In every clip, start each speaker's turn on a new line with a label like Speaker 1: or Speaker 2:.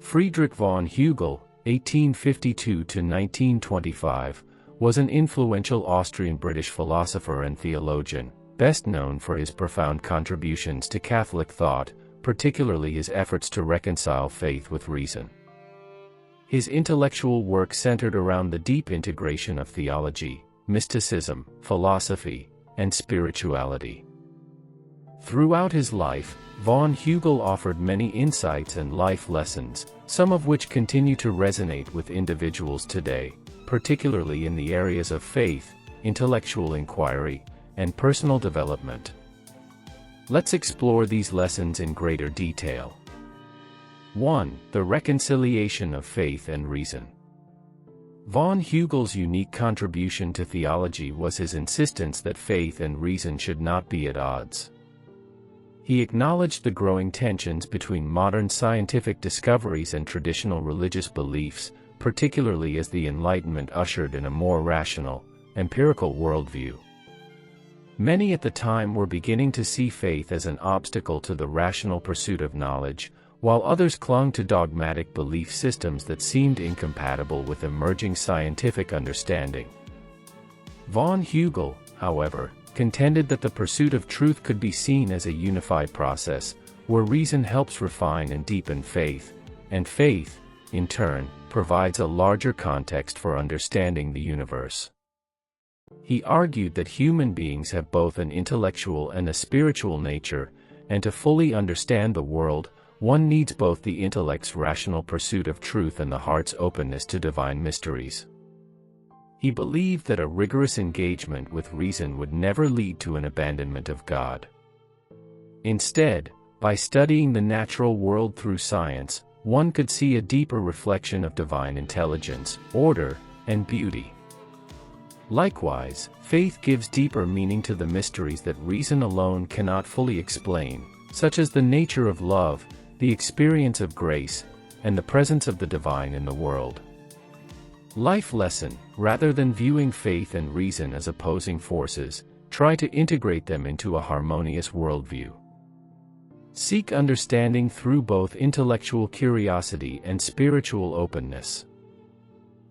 Speaker 1: Friedrich von Hügel, 1852–1925, was an influential Austrian-British philosopher and theologian, best known for his profound contributions to Catholic thought, particularly his efforts to reconcile faith with reason. His intellectual work centered around the deep integration of theology, mysticism, philosophy, and spirituality. Throughout his life, von Hügel offered many insights and life lessons, some of which continue to resonate with individuals today, particularly in the areas of faith, intellectual inquiry, and personal development. Let's explore these lessons in greater detail. 1. The reconciliation of faith and reason. Von Hügel's unique contribution to theology was his insistence that faith and reason should not be at odds. He acknowledged the growing tensions between modern scientific discoveries and traditional religious beliefs, particularly as the Enlightenment ushered in a more rational, empirical worldview. Many at the time were beginning to see faith as an obstacle to the rational pursuit of knowledge, while others clung to dogmatic belief systems that seemed incompatible with emerging scientific understanding. Von Hügel, however, contended that the pursuit of truth could be seen as a unified process, where reason helps refine and deepen faith, and faith, in turn, provides a larger context for understanding the universe. He argued that human beings have both an intellectual and a spiritual nature, and to fully understand the world, one needs both the intellect's rational pursuit of truth and the heart's openness to divine mysteries. He believed that a rigorous engagement with reason would never lead to an abandonment of God. Instead, by studying the natural world through science, one could see a deeper reflection of divine intelligence, order, and beauty. Likewise, faith gives deeper meaning to the mysteries that reason alone cannot fully explain, such as the nature of love, the experience of grace, and the presence of the divine in the world. Life lesson: rather than viewing faith and reason as opposing forces, try to integrate them into a harmonious worldview. Seek understanding through both intellectual curiosity and spiritual openness.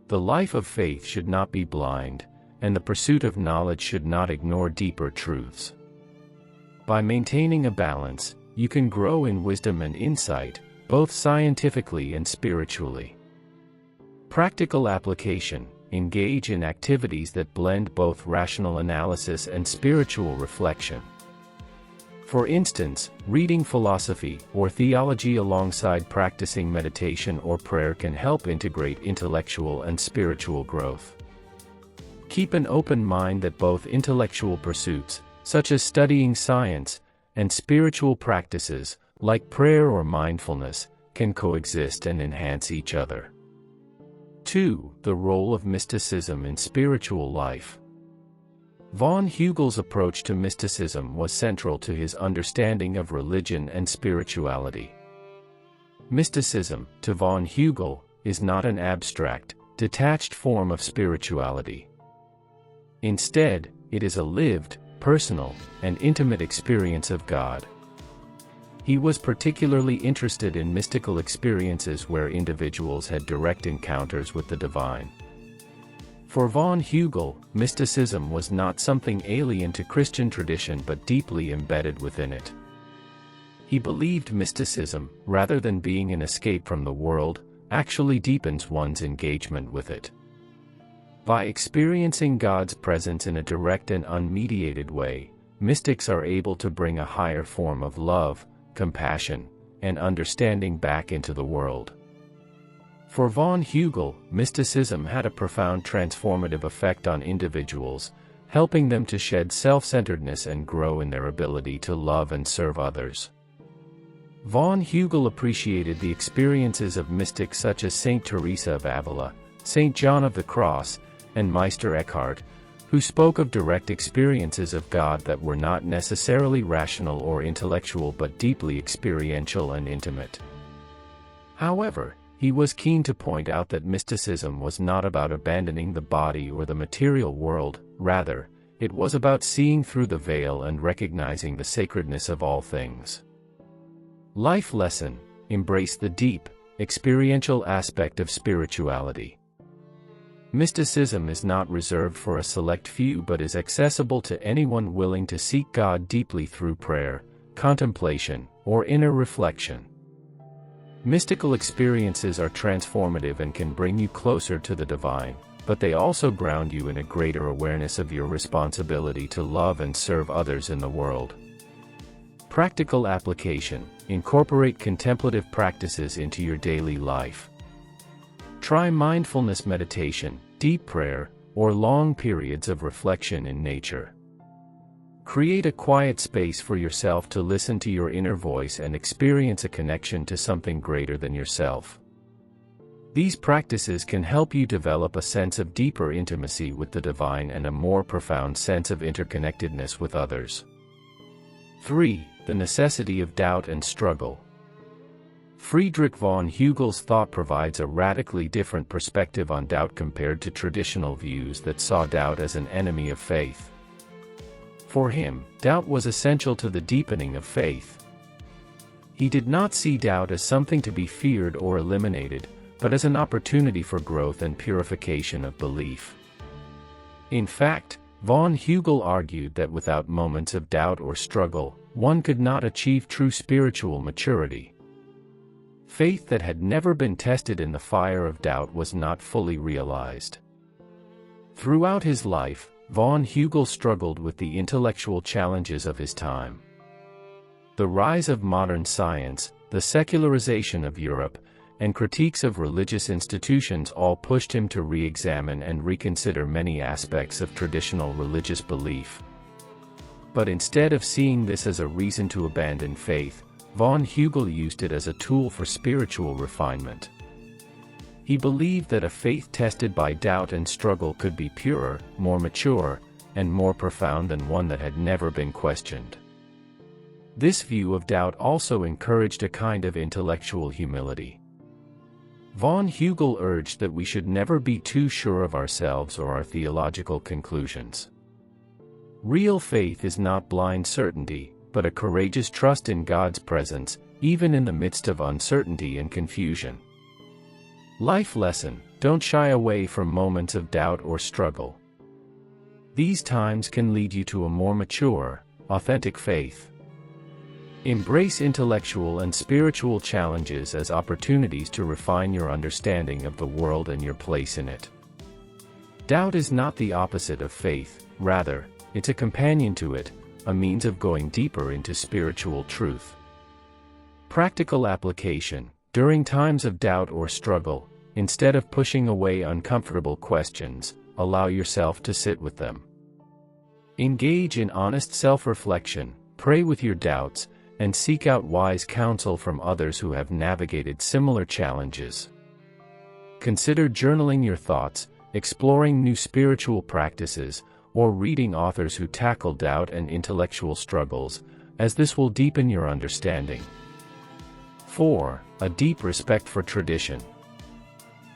Speaker 1: The life of faith should not be blind, and the pursuit of knowledge should not ignore deeper truths. By maintaining a balance, you can grow in wisdom and insight, both scientifically and spiritually. Practical application: engage in activities that blend both rational analysis and spiritual reflection. For instance, reading philosophy or theology alongside practicing meditation or prayer can help integrate intellectual and spiritual growth. Keep an open mind that both intellectual pursuits, such as studying science, and spiritual practices, like prayer or mindfulness, can coexist and enhance each other. 2. The role of mysticism in spiritual life. Von Hügel's approach to mysticism was central to his understanding of religion and spirituality. Mysticism, to von Hügel, is not an abstract, detached form of spirituality. Instead, it is a lived, personal, and intimate experience of God. He was particularly interested in mystical experiences where individuals had direct encounters with the divine. For von Hügel, mysticism was not something alien to Christian tradition but deeply embedded within it. He believed mysticism, rather than being an escape from the world, actually deepens one's engagement with it. By experiencing God's presence in a direct and unmediated way, mystics are able to bring a higher form of love, compassion, and understanding back into the world. For von Hügel, mysticism had a profound transformative effect on individuals, helping them to shed self-centeredness and grow in their ability to love and serve others. Von Hügel appreciated the experiences of mystics such as Saint Teresa of Avila, Saint John of the Cross, and Meister Eckhart, who spoke of direct experiences of God that were not necessarily rational or intellectual but deeply experiential and intimate. However, he was keen to point out that mysticism was not about abandoning the body or the material world, rather, it was about seeing through the veil and recognizing the sacredness of all things. Life lesson: embrace the deep, experiential aspect of spirituality. Mysticism is not reserved for a select few but is accessible to anyone willing to seek God deeply through prayer, contemplation, or inner reflection. Mystical experiences are transformative and can bring you closer to the divine, but they also ground you in a greater awareness of your responsibility to love and serve others in the world. Practical application: incorporate contemplative practices into your daily life. Try mindfulness meditation, deep prayer, or long periods of reflection in nature. Create a quiet space for yourself to listen to your inner voice and experience a connection to something greater than yourself. These practices can help you develop a sense of deeper intimacy with the divine and a more profound sense of interconnectedness with others. 3. The necessity of doubt and struggle. Friedrich von Hügel's thought provides a radically different perspective on doubt compared to traditional views that saw doubt as an enemy of faith. For him, doubt was essential to the deepening of faith. He did not see doubt as something to be feared or eliminated, but as an opportunity for growth and purification of belief. In fact, von Hügel argued that without moments of doubt or struggle, one could not achieve true spiritual maturity. Faith that had never been tested in the fire of doubt was not fully realized. Throughout his life, von Hügel struggled with the intellectual challenges of his time. The rise of modern science, the secularization of Europe, and critiques of religious institutions all pushed him to re-examine and reconsider many aspects of traditional religious belief. But instead of seeing this as a reason to abandon faith, von Hügel used it as a tool for spiritual refinement. He believed that a faith tested by doubt and struggle could be purer, more mature, and more profound than one that had never been questioned. This view of doubt also encouraged a kind of intellectual humility. Von Hügel urged that we should never be too sure of ourselves or our theological conclusions. Real faith is not blind certainty, but a courageous trust in God's presence, even in the midst of uncertainty and confusion. Life lesson: don't shy away from moments of doubt or struggle. These times can lead you to a more mature, authentic faith. Embrace intellectual and spiritual challenges as opportunities to refine your understanding of the world and your place in it. Doubt is not the opposite of faith, rather, it's a companion to it, a means of going deeper into spiritual truth. Practical application: during times of doubt or struggle, instead of pushing away uncomfortable questions, allow yourself to sit with them. Engage in honest self-reflection, pray with your doubts, and seek out wise counsel from others who have navigated similar challenges. Consider journaling your thoughts, exploring new spiritual practices, or reading authors who tackle doubt and intellectual struggles, as this will deepen your understanding. 4. A deep respect for tradition.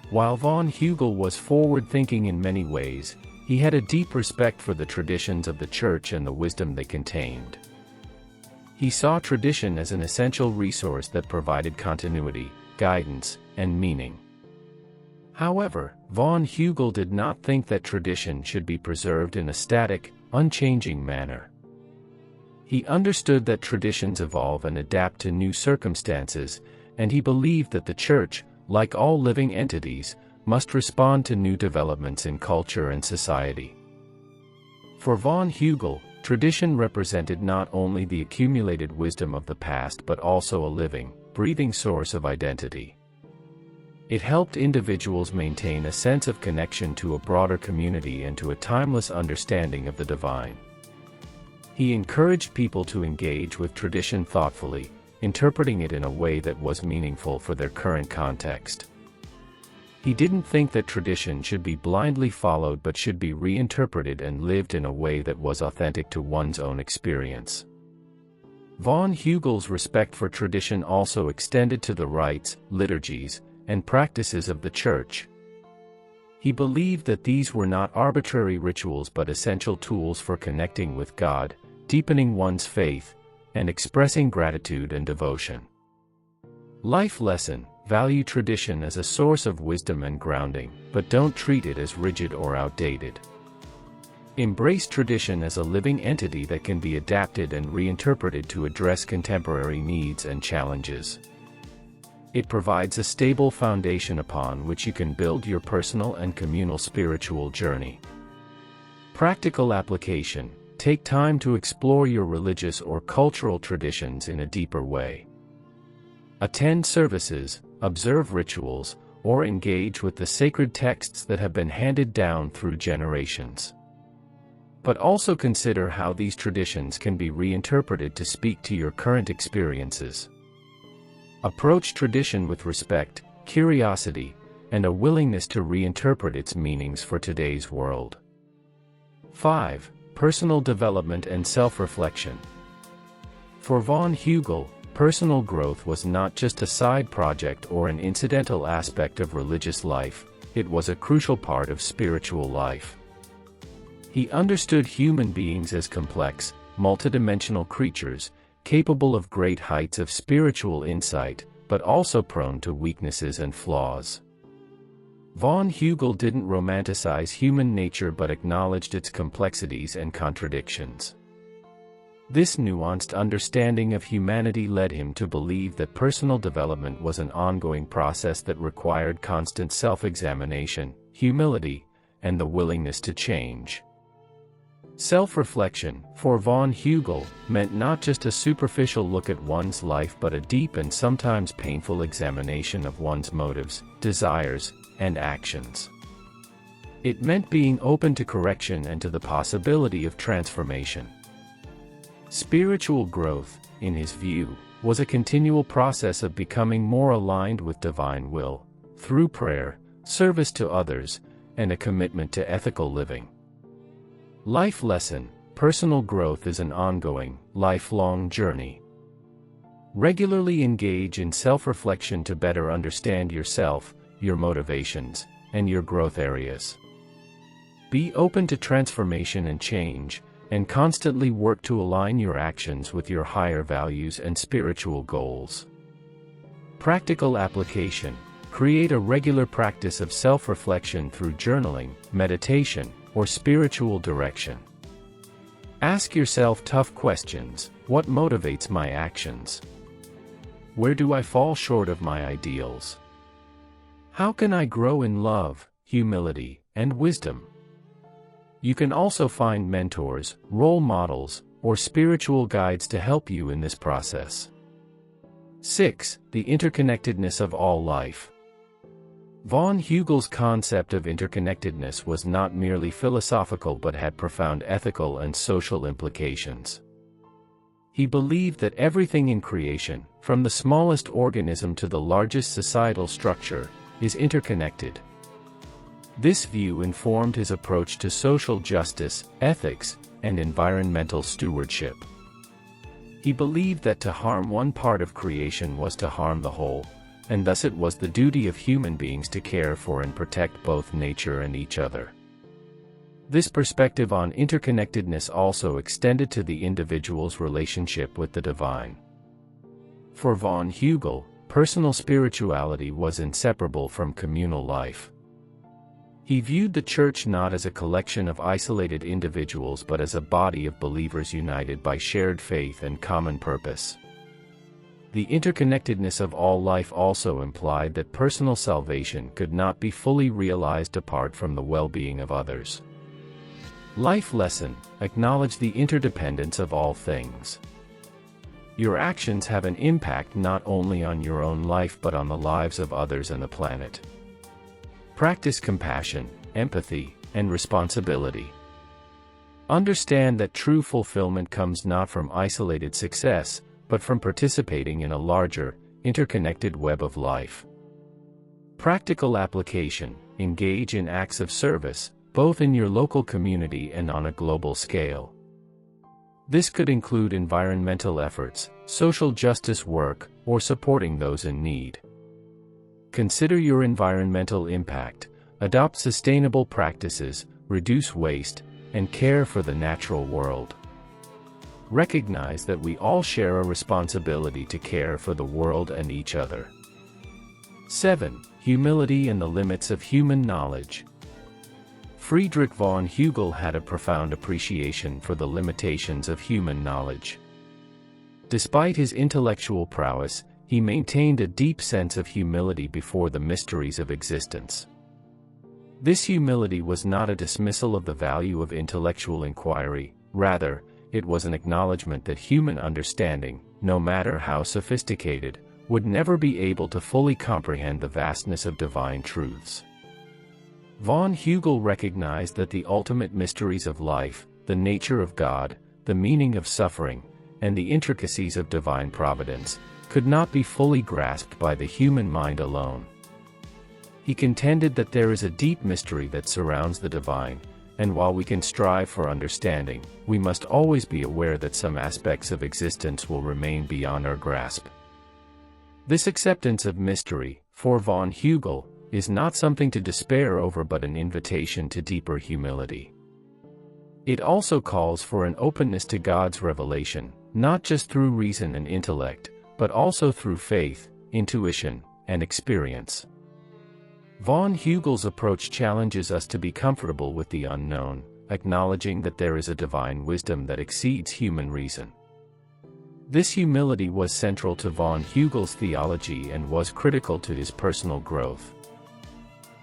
Speaker 1: While von Hügel was forward-thinking in many ways, he had a deep respect for the traditions of the Church and the wisdom they contained. He saw tradition as an essential resource that provided continuity, guidance, and meaning. However, von Hügel did not think that tradition should be preserved in a static, unchanging manner. He understood that traditions evolve and adapt to new circumstances, and he believed that the Church, like all living entities, must respond to new developments in culture and society. For von Hügel, tradition represented not only the accumulated wisdom of the past but also a living, breathing source of identity. It helped individuals maintain a sense of connection to a broader community and to a timeless understanding of the divine. He encouraged people to engage with tradition thoughtfully, interpreting it in a way that was meaningful for their current context. He didn't think that tradition should be blindly followed but should be reinterpreted and lived in a way that was authentic to one's own experience. Von Hügel's respect for tradition also extended to the rites, liturgies, and practices of the Church. He believed that these were not arbitrary rituals but essential tools for connecting with God, deepening one's faith, and expressing gratitude and devotion. Life lesson: value tradition as a source of wisdom and grounding, but don't treat it as rigid or outdated. Embrace tradition as a living entity that can be adapted and reinterpreted to address contemporary needs and challenges. It provides a stable foundation upon which you can build your personal and communal spiritual journey. Practical application: take time to explore your religious or cultural traditions in a deeper way. Attend services, observe rituals, or engage with the sacred texts that have been handed down through generations. But also consider how these traditions can be reinterpreted to speak to your current experiences. Approach tradition with respect, curiosity, and a willingness to reinterpret its meanings for today's world. 5. Personal development and self-reflection. For von Hügel, personal growth was not just a side project or an incidental aspect of religious life, it was a crucial part of spiritual life. He understood human beings as complex, multidimensional creatures, capable of great heights of spiritual insight, but also prone to weaknesses and flaws. Von Hügel didn't romanticize human nature but acknowledged its complexities and contradictions. This nuanced understanding of humanity led him to believe that personal development was an ongoing process that required constant self-examination, humility, and the willingness to change. Self-reflection, for von Hügel, meant not just a superficial look at one's life but a deep and sometimes painful examination of one's motives, desires, and actions. It meant being open to correction and to the possibility of transformation. Spiritual growth, in his view, was a continual process of becoming more aligned with divine will, through prayer, service to others, and a commitment to ethical living. Life lesson: personal growth is an ongoing, lifelong journey. Regularly engage in self-reflection to better understand yourself, your motivations, and your growth areas. Be open to transformation and change, and constantly work to align your actions with your higher values and spiritual goals. Practical application: create a regular practice of self-reflection through journaling, meditation, or spiritual direction. Ask yourself tough questions: what motivates my actions? Where do I fall short of my ideals? How can I grow in love, humility, and wisdom? You can also find mentors, role models, or spiritual guides to help you in this process. 6. The interconnectedness of all life. Von Hügel's concept of interconnectedness was not merely philosophical but had profound ethical and social implications. He believed that everything in creation, from the smallest organism to the largest societal structure, is interconnected. This view informed his approach to social justice, ethics, and environmental stewardship. He believed that to harm one part of creation was to harm the whole, and thus it was the duty of human beings to care for and protect both nature and each other. This perspective on interconnectedness also extended to the individual's relationship with the divine. For von Hügel, personal spirituality was inseparable from communal life. He viewed the Church not as a collection of isolated individuals but as a body of believers united by shared faith and common purpose. The interconnectedness of all life also implied that personal salvation could not be fully realized apart from the well-being of others. Life lesson: acknowledge the interdependence of all things. Your actions have an impact not only on your own life but on the lives of others and the planet. Practice compassion, empathy, and responsibility. Understand that true fulfillment comes not from isolated success, but from participating in a larger, interconnected web of life. Practical application: engage in acts of service, both in your local community and on a global scale. This could include environmental efforts, social justice work, or supporting those in need. Consider your environmental impact, adopt sustainable practices, reduce waste, and care for the natural world. recognize that we all share a responsibility to care for the world and each other. 7. Humility and the limits of human knowledge. Friedrich von Hügel had a profound appreciation for the limitations of human knowledge. Despite his intellectual prowess, he maintained a deep sense of humility before the mysteries of existence. This humility was not a dismissal of the value of intellectual inquiry, rather, it was an acknowledgement that human understanding, no matter how sophisticated, would never be able to fully comprehend the vastness of divine truths. Von Hügel recognized that the ultimate mysteries of life, the nature of God, the meaning of suffering, and the intricacies of divine providence, could not be fully grasped by the human mind alone. He contended that there is a deep mystery that surrounds the divine, and while we can strive for understanding, we must always be aware that some aspects of existence will remain beyond our grasp. This acceptance of mystery, for von Hügel, is not something to despair over but an invitation to deeper humility. It also calls for an openness to God's revelation, not just through reason and intellect, but also through faith, intuition, and experience. Von Hügel's approach challenges us to be comfortable with the unknown, acknowledging that there is a divine wisdom that exceeds human reason. This humility was central to von Hügel's theology and was critical to his personal growth.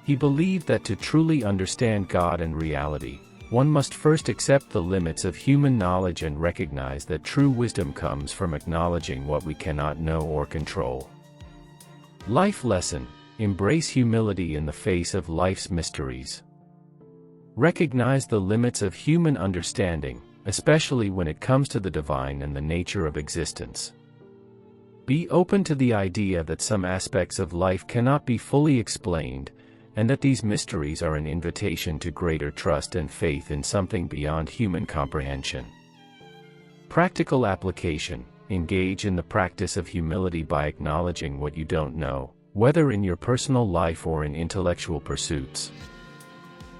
Speaker 1: He believed that to truly understand God and reality, one must first accept the limits of human knowledge and recognize that true wisdom comes from acknowledging what we cannot know or control. Life lesson: embrace humility in the face of life's mysteries. Recognize the limits of human understanding, especially when it comes to the divine and the nature of existence. Be open to the idea that some aspects of life cannot be fully explained, and that these mysteries are an invitation to greater trust and faith in something beyond human comprehension. Practical application: engage in the practice of humility by acknowledging what you don't know, whether in your personal life or in intellectual pursuits.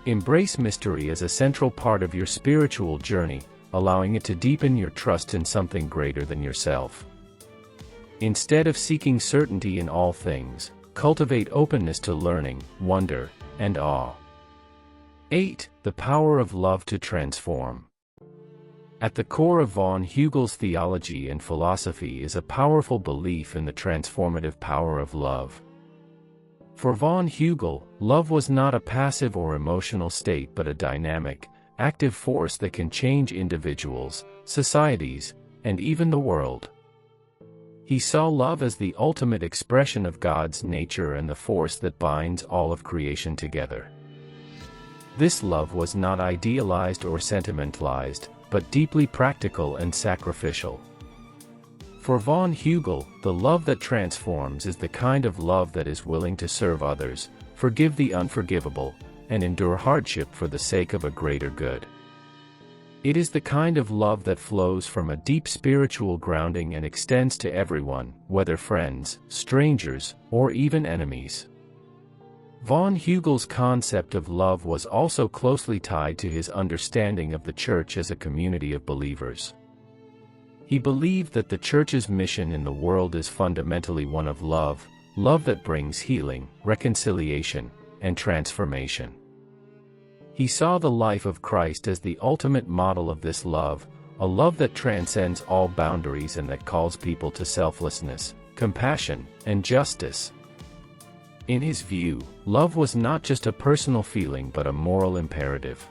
Speaker 1: Embrace mystery as a central part of your spiritual journey, allowing it to deepen your trust in something greater than yourself. Instead of seeking certainty in all things, cultivate openness to learning, wonder, and awe. 8. The power of love to transform. At the core of von Hügel's theology and philosophy is a powerful belief in the transformative power of love. For von Hügel, love was not a passive or emotional state but a dynamic, active force that can change individuals, societies, and even the world. He saw love as the ultimate expression of God's nature and the force that binds all of creation together. This love was not idealized or sentimentalized, but deeply practical and sacrificial. For von Hügel, the love that transforms is the kind of love that is willing to serve others, forgive the unforgivable, and endure hardship for the sake of a greater good. It is the kind of love that flows from a deep spiritual grounding and extends to everyone, whether friends, strangers, or even enemies. Von Hügel's concept of love was also closely tied to his understanding of the Church as a community of believers. He believed that the Church's mission in the world is fundamentally one of love, love that brings healing, reconciliation, and transformation. He saw the life of Christ as the ultimate model of this love, a love that transcends all boundaries and that calls people to selflessness, compassion, and justice. In his view, love was not just a personal feeling but a moral imperative.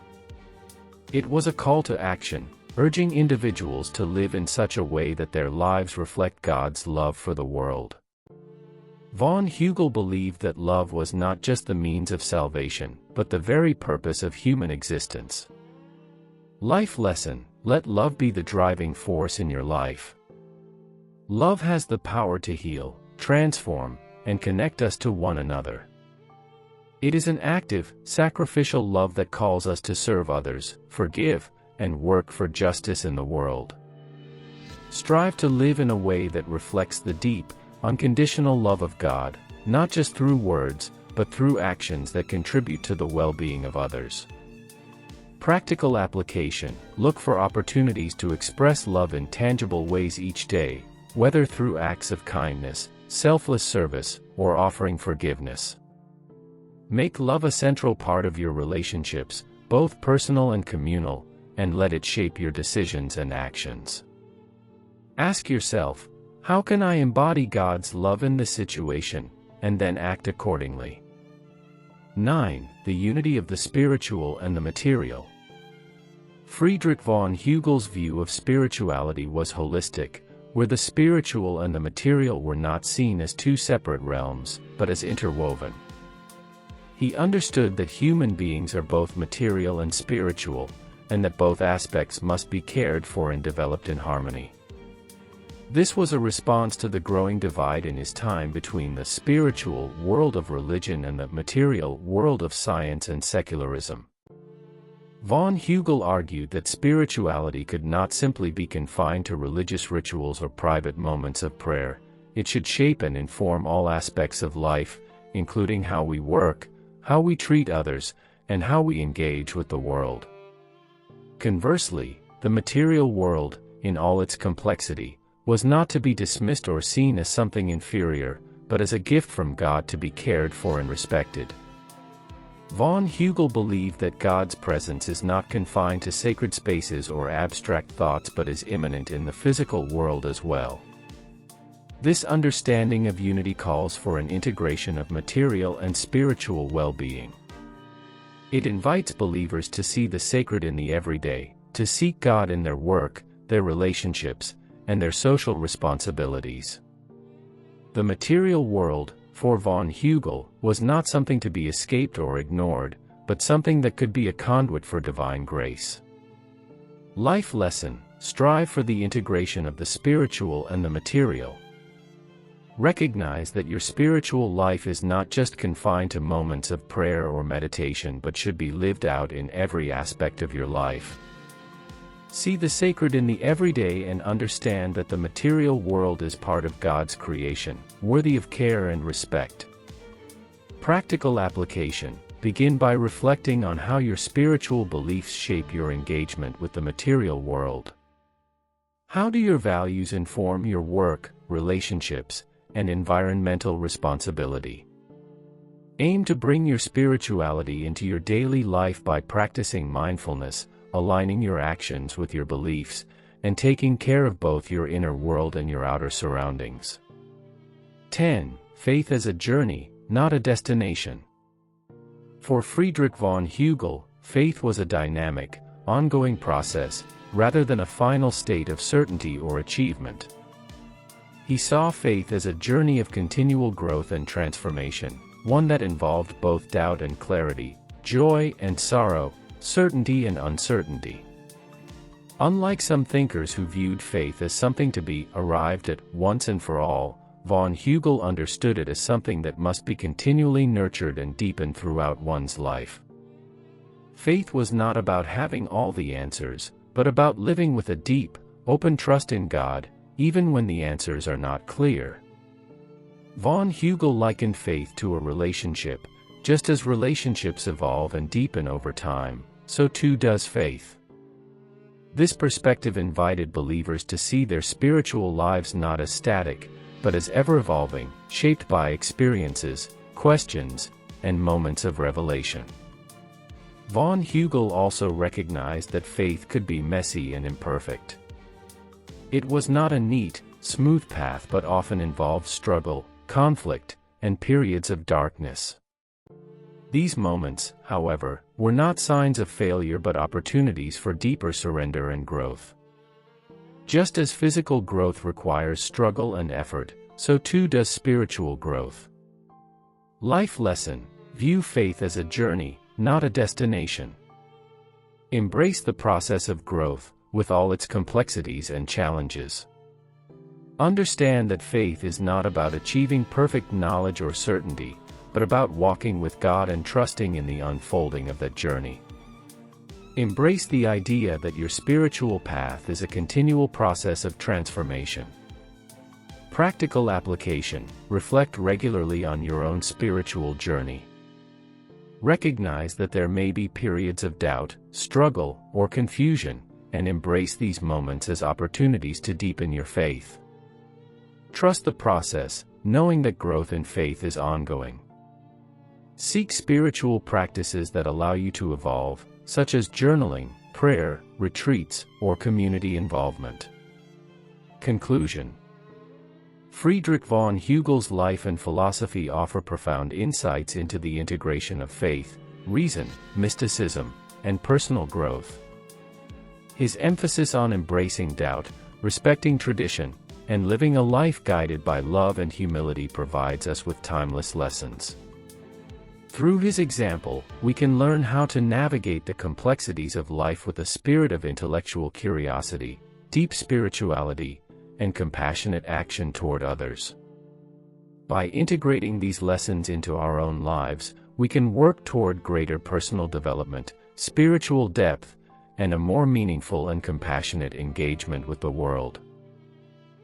Speaker 1: It was a call to action, urging individuals to live in such a way that their lives reflect God's love for the world. Von Hügel believed that love was not just the means of salvation, but the very purpose of human existence. Life lesson: let love be the driving force in your life. Love has the power to heal, transform, and connect us to one another. It is an active, sacrificial love that calls us to serve others, forgive, and work for justice in the world. Strive to live in a way that reflects the deep, unconditional love of God, not just through words, but through actions that contribute to the well-being of others. Practical application: look for opportunities to express love in tangible ways each day, whether through acts of kindness, selfless service, or offering forgiveness. Make love a central part of your relationships, both personal and communal, and let it shape your decisions and actions. Ask yourself, how can I embody God's love in this situation, and then act accordingly. 9. The unity of the spiritual and the material. Friedrich von Hügel's view of spirituality was holistic, where the spiritual and the material were not seen as two separate realms, but as interwoven. He understood that human beings are both material and spiritual, and that both aspects must be cared for and developed in harmony. This was a response to the growing divide in his time between the spiritual world of religion and the material world of science and secularism. Von Hügel argued that spirituality could not simply be confined to religious rituals or private moments of prayer. It should shape and inform all aspects of life, including how we work, how we treat others, and how we engage with the world. Conversely, the material world, in all its complexity, was not to be dismissed or seen as something inferior, but as a gift from God to be cared for and respected. Von Hügel believed that God's presence is not confined to sacred spaces or abstract thoughts but is immanent in the physical world as well. This understanding of unity calls for an integration of material and spiritual well-being. It invites believers to see the sacred in the everyday, to seek God in their work, their relationships, and their social responsibilities. The material world, for von Hügel, was not something to be escaped or ignored, but something that could be a conduit for divine grace. Life lesson: strive for the integration of the spiritual and the material. Recognize that your spiritual life is not just confined to moments of prayer or meditation but should be lived out in every aspect of your life. See the sacred in the everyday and understand that the material world is part of God's creation, worthy of care and respect. Practical application: begin by reflecting on how your spiritual beliefs shape your engagement with the material world. How do your values inform your work, relationships, and environmental responsibility? Aim to bring your spirituality into your daily life by practicing mindfulness, aligning your actions with your beliefs, and taking care of both your inner world and your outer surroundings. 10. Faith as a journey, not a destination. For Friedrich von Hügel, faith was a dynamic, ongoing process, rather than a final state of certainty or achievement. He saw faith as a journey of continual growth and transformation, one that involved both doubt and clarity, joy and sorrow, certainty and uncertainty. Unlike some thinkers who viewed faith as something to be arrived at once and for all, von Hügel understood it as something that must be continually nurtured and deepened throughout one's life. Faith was not about having all the answers, but about living with a deep, open trust in God, even when the answers are not clear. Von Hügel likened faith to a relationship. Just as relationships evolve and deepen over time, so too does faith. This perspective invited believers to see their spiritual lives not as static, but as ever-evolving, shaped by experiences, questions, and moments of revelation. Von Hügel also recognized that faith could be messy and imperfect. It was not a neat, smooth path but often involved struggle, conflict, and periods of darkness. These moments, however, were not signs of failure but opportunities for deeper surrender and growth. Just as physical growth requires struggle and effort, so too does spiritual growth. Life lesson: view faith as a journey, not a destination. Embrace the process of growth, with all its complexities and challenges. Understand that faith is not about achieving perfect knowledge or certainty, but about walking with God and trusting in the unfolding of that journey. Embrace the idea that your spiritual path is a continual process of transformation. Practical application: reflect regularly on your own spiritual journey. Recognize that there may be periods of doubt, struggle, or confusion, and embrace these moments as opportunities to deepen your faith. Trust the process, knowing that growth in faith is ongoing. Seek spiritual practices that allow you to evolve, such as journaling, prayer, retreats, or community involvement. Conclusion. Friedrich von Hügel's life and philosophy offer profound insights into the integration of faith, reason, mysticism, and personal growth. His emphasis on embracing doubt, respecting tradition, and living a life guided by love and humility provides us with timeless lessons. Through his example, we can learn how to navigate the complexities of life with a spirit of intellectual curiosity, deep spirituality, and compassionate action toward others. By integrating these lessons into our own lives, we can work toward greater personal development, spiritual depth, and a more meaningful and compassionate engagement with the world.